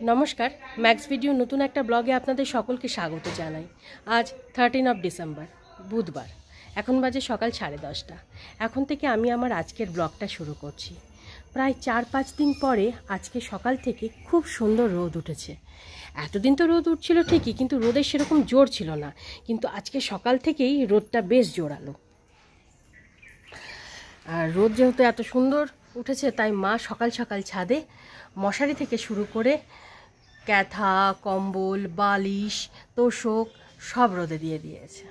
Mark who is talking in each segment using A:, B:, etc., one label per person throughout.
A: नमस्कार max video नतून एक ब्लगे आपनादेर सकलके स्वागत जानाई। आज 13 डिसेम्बर बुधवार, एखन बाजे सकाल 10:30। एखन थेके आमी आमार आजकेर ब्लगटा शुरू करछि। प्राय 4-5 दिन परे आजके सकाल थेके खूब सुंदर रोद उठेছে। एतदिन तो रोद उठछिलो ठीकई, किन्तु रोदेर सेरकम जोर छिलो ना, किन्तु आजके सकाल थेकेई रोदटा बेश जोरालो। और रोद जेहेतु एत सुंदर उठेছে ताई मा सकाल सकाल छादे मशारी थेके शुरू करे क्याथा कम्बल बालिश तोषक सब रोदे दिए दिएছে।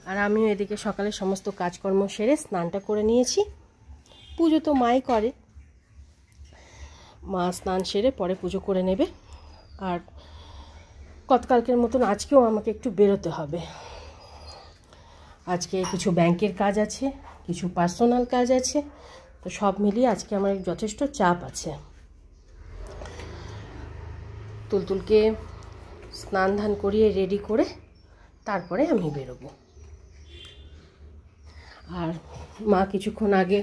A: और आमिও एदिके सकाले समस्त काजकर्म सेरे स्नानटा करे निएछि। पुजो तो माई करे, मा स्नान सेरे परे पुजो करे नेबे। और गतकालकेर मतन आजकेও आमाके एकटु बेरोते हबे। आजके किछु बैंकेर काज आछे, किछु पार्सोनाल काज आछे, तो सब मिलिए आज के आमार यथेष्ट चाप आछे। तुलतुल के स्नान धान करिए रेडी करे तारपरे आमी बेरोबो। और मा किछुक्षण आगे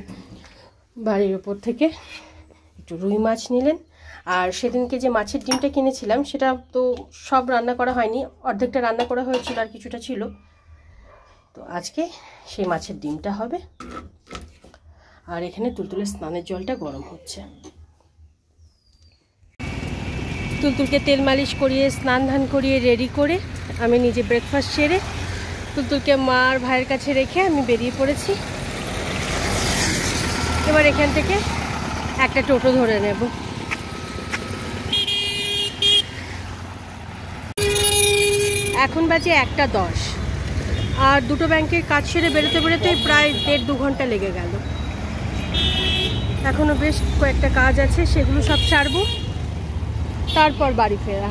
A: बाड़िर ओपर थेके एकटु रुई माछ निलेन। और सेदिनके जे माछेर डिमटा किनेछिलाम सेटा तो सब रान्ना करा हयनि, अर्धेकटा रान्ना करा हयेछिलो और किछुटा छिलो। तो आज के सेई माछेर डिमटा हबे। और एखाने तुलतुलेर स्नानेर जलटा गरम होच्छे। तुलतुलके तेल मालिश करिए स्नान धान करिए रेडी करे आमी निजे ब्रेकफास्ट सेरे तुलतुलके मा और भाइयेर काछे रेखे आमी बेरिये पड़ेछि। एबार एखान थेके एकटा टोटो धरे नेब। एखन बाजे 1:10 और दुटो बैंकेर काज सेरे बेरोते बेरोते प्राय 1.5-2 घंटा लेगे गेल। एखोनो बेश कयेकटा काज आछे, सेगुलो सब सारबो, तारपर बाड़ी फेरा।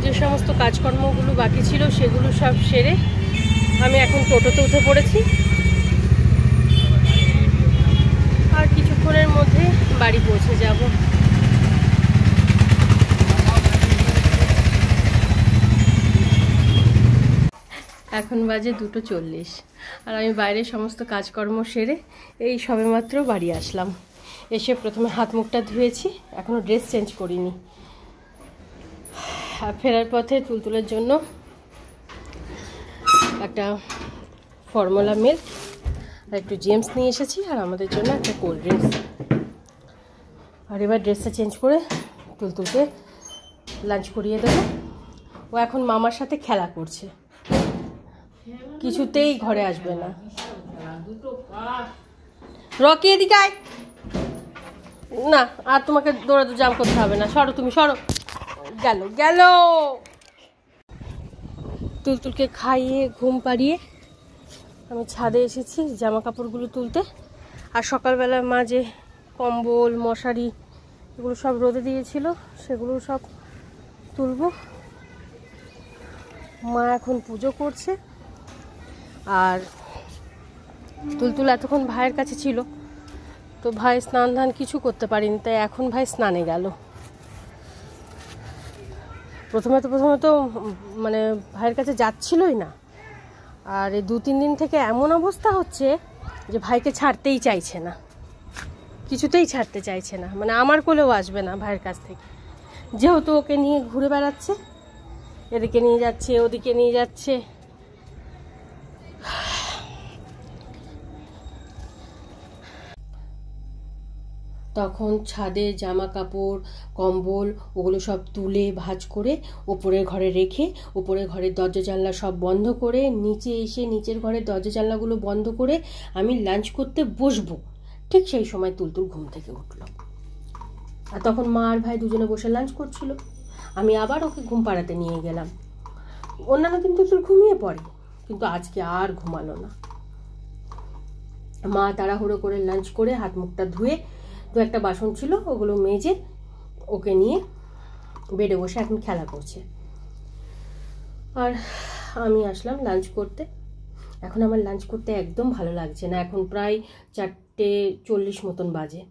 A: जे समस्त काजकर्मगुलो बाकी छिलो सेगुलो सब सेरे आमी एखन टोटोते उठे पड़ेछि। और किछुक्षणेर मধ্যে बाड़ी पौঁছে যাব। এখন বাজে 2:40 আর আমি বাইরে সমস্ত কাজকর্ম সেরে এই সবেমাত্র বাড়ি আসলাম। এসে প্রথমে হাত মুখটা ধুয়েছি, এখনো ড্রেস চেঞ্জ করিনি। আর ফেরার পথে তুলতুলের জন্য একটা ফর্মুলা মিল্ক আর একটু জেমস নিয়ে এসেছি আর আমাদের জন্য একটা কোল্ড ড্রিঙ্কস। আর এবার ড্রেসটা চেঞ্জ করে তুলতুলকে লাঞ্চ করিয়ে দেবো। ও এখন মামার সাথে খেলা করছে, কিছুতেই ঘরে আসবে না। রকি এদিকে আয়। না আর তোমাকে দৌড়াদৌড়ি জাম করতে হবে না, সরো তুমি সরো। গেল গেল। তুলতুলকে খাইয়ে ঘুম পাড়িয়ে আমি ছাদে এসেছি জামা কাপড়গুলো তুলতে। আর সকালবেলা মা যে কম্বল মশারি এগুলো সব রোদে দিয়েছিল সেগুলো সব তুলবো। মা এখন পুজো করছে। আর তুলতুল এতক্ষণ ভাইয়ের কাছে ছিল, তো ভাই স্নান ধান কিছু করতে পারিনি, তাই এখন ভাই স্নানে গেল। প্রথমে তো মানে ভাইয়ের কাছে যাচ্ছিলই না। আর এই 2-3 দিন থেকে এমন অবস্থা হচ্ছে যে ভাইকে ছাড়তেই চাইছে না, কিছুতেই ছাড়তে চাইছে না। মানে আমার কোলেও আসবে না ভাইয়ের কাছ থেকে, যেহেতু ওকে নিয়ে ঘুরে বেড়াচ্ছে, এদিকে নিয়ে যাচ্ছে ওদিকে নিয়ে যাচ্ছে। তখন ছাদে জামা কাপড় কম্বল ওগুলো সব তুলে ভাঁজ করে ওপরের ঘরে রেখে ওপরের ঘরের দরজা জানলা সব বন্ধ করে নিচে এসে নিচের ঘরের দরজা জানলাগুলো বন্ধ করে আমি লাঞ্চ করতে বসবো। ঠিক সেই সময় তুলতুল ঘুম থেকে উঠলো। আর তখন মা আর ভাই দুজনে বসে লাঞ্চ করছিল। আমি আবার ওকে ঘুম পাড়াতে নিয়ে গেলাম। অন্যান্য দিন তুলতুল ঘুমিয়ে পড়ে, কিন্তু আজকে আর ঘুমালো না। মা তাড়াহুড়ো করে লাঞ্চ করে হাত মুখটা ধুয়ে দু একটা বাসন ছিল ওগুলো মেজে ওকে নিয়ে বেডে বসে এখন খেলা করছে। আর আমি আসলাম লাঞ্চ করতে। এখন আমার লাঞ্চ করতে একদম ভালো লাগছে না। এখন প্রায় 4:40 মতন বাজে।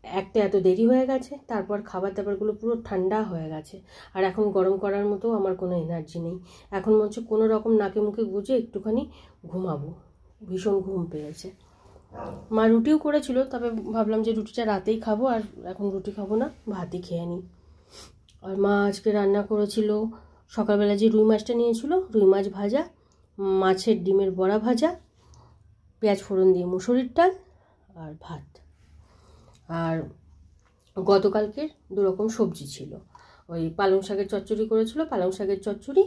A: একটা এত দেরি হয়ে গেছে, তারপর খাবার দাবারগুলো পুরো ঠান্ডা হয়ে গেছে। আর এখন গরম করার মতো আমার কোনো এনার্জি নেই। এখন মনে হচ্ছে কোনো রকম নাকে মুখে গুজে একটুখানি ঘুমাবো, ভীষণ ঘুম পেয়েছে। মা রুটিও করেছিল, তবে ভাবলাম যে রুটিটা রাতেই খাবো, আর এখন রুটি খাবো না, ভাতই খেয়ে নিই। আর মা আজকে রান্না করেছিল সকালবেলা যে রুই মাছটা নিয়েছিল, রুই মাছ ভাজা, মাছের ডিমের বড়া ভাজা, পেঁয়াজ ফোড়ন দিয়ে মুসুরির ডাল আর ভাত। আর গতকালকের 2 রকম সবজি ছিল, ওই পালং শাকের চচ্চড়ি করেছিল, পালং শাকের চচ্চড়ি,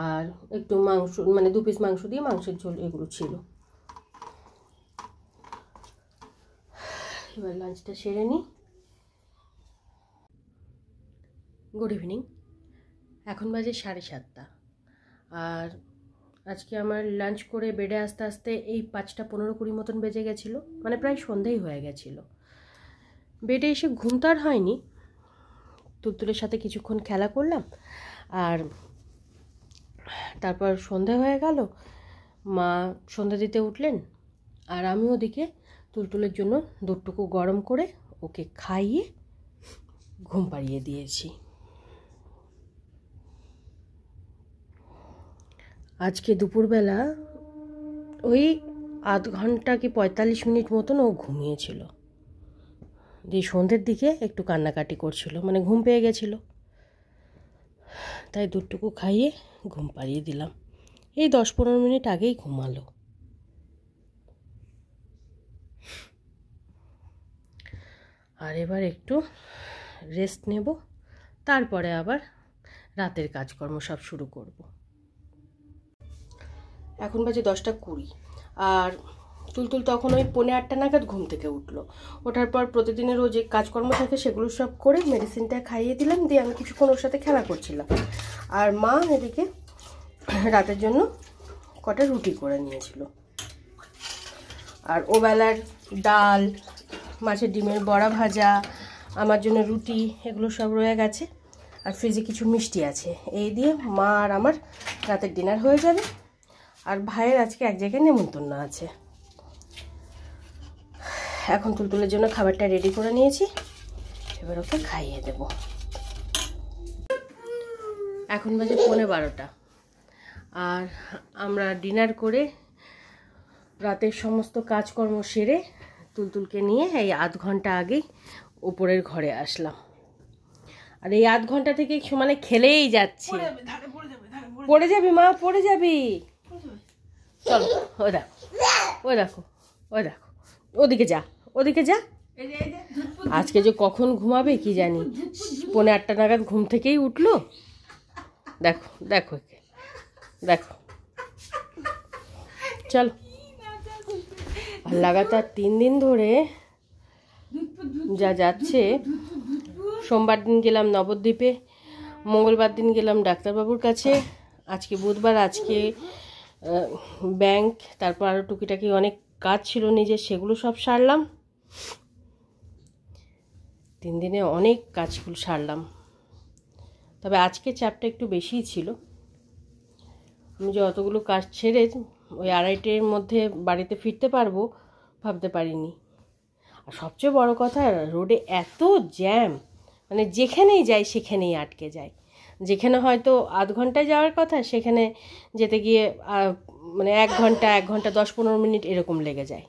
A: আর একটু মাংস, মানে 2 পিস মাংস দিয়ে মাংসের ঝোল, এগুলো ছিল। এবার লাঞ্চটা সেরে নিই। গুড ইভিনিং, এখন বাজে 7:30, আর আজকে আমার লাঞ্চ করে বেডে আসতে আসতে এই 5টা 15-20 মতন বেজে গেছিলো, মানে প্রায় সন্ধ্যাই হয়ে গেছিলো। বেডে এসে ঘুম তো আর হয়নি, তুলতুলের সাথে কিছুক্ষণ খেলা করলাম, আর তারপর সন্ধ্যা হয়ে গেল, মা সন্ধ্যা দিতে উঠলেন, আর আমি ওদিকে তুলতুলের জন্য দুধটুকু গরম করে ওকে খাইয়ে ঘুম পাড়িয়ে দিয়েছি। আজকে দুপুরবেলা ওই আধ ঘন্টা কি 45 মিনিট মতন ও ঘুমিয়েছিল, দিয়ে সন্ধ্যের দিকে একটু কান্নাকাটি করছিল, মানে ঘুম পেয়ে গেছিল, তাই দুধটুকু খাইয়ে ঘুম পাড়িয়ে দিলাম। এই 10-15 মিনিট আগেই ঘুমালো। আর এবার একটু রেস্ট নেব, তারপরে আবার রাতের কাজকর্ম সব শুরু করব। এখন বাজে 10:20, আর তুলতুল তখন ওই 7:45 নাগাদ ঘুম থেকে উঠলো। ওঠার পর প্রতিদিনের ও যে কাজকর্ম থাকে সেগুলো সব করে মেডিসিনটা খাইয়ে দিলাম, দিয়ে আমি কিছুক্ষণ ওর সাথে খেলা করছিলাম। আর মা এদিকে রাতের জন্য কটা রুটি করে নিয়েছিল, আর ও বেলার ডাল, মাছের ডিমের বড়া ভাজা, আমার জন্য রুটি, এগুলো সব রয়ে গেছে, আর ফ্রিজে কিছু মিষ্টি আছে। এই দিয়ে মা আর আমার রাতের ডিনার হয়ে যাবে। আর ভাইয়ের আজকে এক জায়গায় নেমন্তন্ন আছে। এখন তুলতুলের জন্য খাবারটা রেডি করে নিয়েছি, এবার ওকে খাইয়ে দেব। এখন বাজে 11:15, আর আমরা ডিনার করে রাতের সমস্ত কাজকর্ম সেরে তুলতুলকে নিয়ে এই আধ ঘন্টা আগেই উপরের ঘরে আসলাম। আর এই আধ ঘন্টা থেকে মানে খেলেই যাচ্ছে। পড়ে যাবি মা, পড়ে যাবি, চলো। ও দেখো, ও দেখো, ও দেখো, ওদিকে যা, ওদিকে যা। আজকে যে কখন ঘুমাবে কি জানি, 7:45 নাগাদ ঘুম থেকেই উঠলো। দেখো দেখো দেখো, চলো। আর লাগাতার 3 দিন ধরে যা যাচ্ছে, সোমবার দিন গেলাম নবদ্বীপে, মঙ্গলবার দিন গেলাম ডাক্তারবাবুর কাছে, আজকে বুধবার, আজকে ব্যাংক, তারপর আরও টুকিটাকি অনেক কাজ ছিল নিজের, সেগুলো সব সারলাম। 3 দিনে অনেক কাজগুলো সারলাম, তবে আজকে চাপটা একটু বেশিই ছিল। আমি যে অতগুলো কাজ ছেড়ে ওই 2:30-এর মধ্যে বাড়িতে ফিরতে পারবো ভাবতে পারিনি। আর সবচেয়ে বড় কথা, রোডে এত জ্যাম, মানে যেখানেই যাই সেখানেই আটকে যায়। যেখানে হয়তো আধ ঘন্টায় যাওয়ার কথা, সেখানে যেতে গিয়ে মানে 1 ঘন্টা 10-15 মিনিট এরকম লেগে যায়।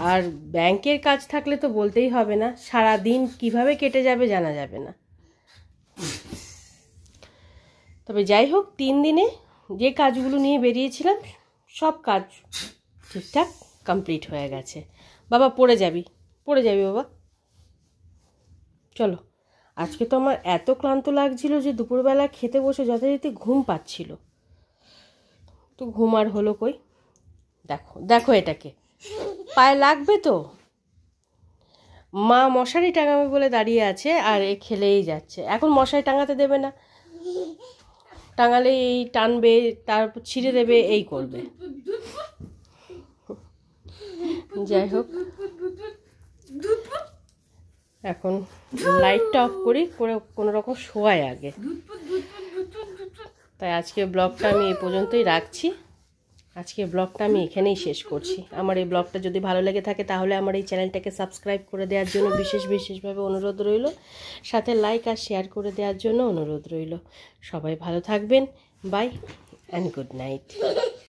A: আর ব্যাংকের কাজ থাকলে তো বলতেই হবে না, সারা দিন কিভাবে কেটে যাবে জানা যাবে না। তবে যাই হোক, 3 দিনে যে কাজগুলো নিয়ে বেরিয়েছিলাম সব কাজ ঠিকঠাক কমপ্লিট হয়ে গেছে। বাবা পড়ে যাবি, পড়ে যাবি বাবা, চলো। আজকে তো আমার এত ক্লান্ত লাগছিল যে দুপুরবেলা খেতে বসে যথারীতি ঘুম পাচ্ছিল, তো ঘুম আর হলো কই। দেখো দেখো, এটাকে পায়ে লাগবে তো। মা মশারি টাঙাবে বলে দাঁড়িয়ে আছে, আর এ খেলেই যাচ্ছে। এখন মশারি টাঙাতে দেবে না, টাঙালে এই টানবে, তারপর ছিঁড়ে দেবে, এই করবে। যাই হোক, এখন লাইটটা অফ করি, করে কোনো রকম শোয়াই আগে। তাই আজকে ব্লগটা আমি এই পর্যন্তই রাখছি। আজকে ব্লগটা আমি এখানেই শেষ করছি। আমার এই ব্লগটা যদি ভালো লেগে থাকে তাহলে আমার এই চ্যানেলটাকে সাবস্ক্রাইব করে দেওয়ার জন্য বিশেষভাবে অনুরোধ রইল, সাথে লাইক আর শেয়ার করে দেওয়ার জন্য অনুরোধ রইল। সবাই ভালো থাকবেন। Bye and good night.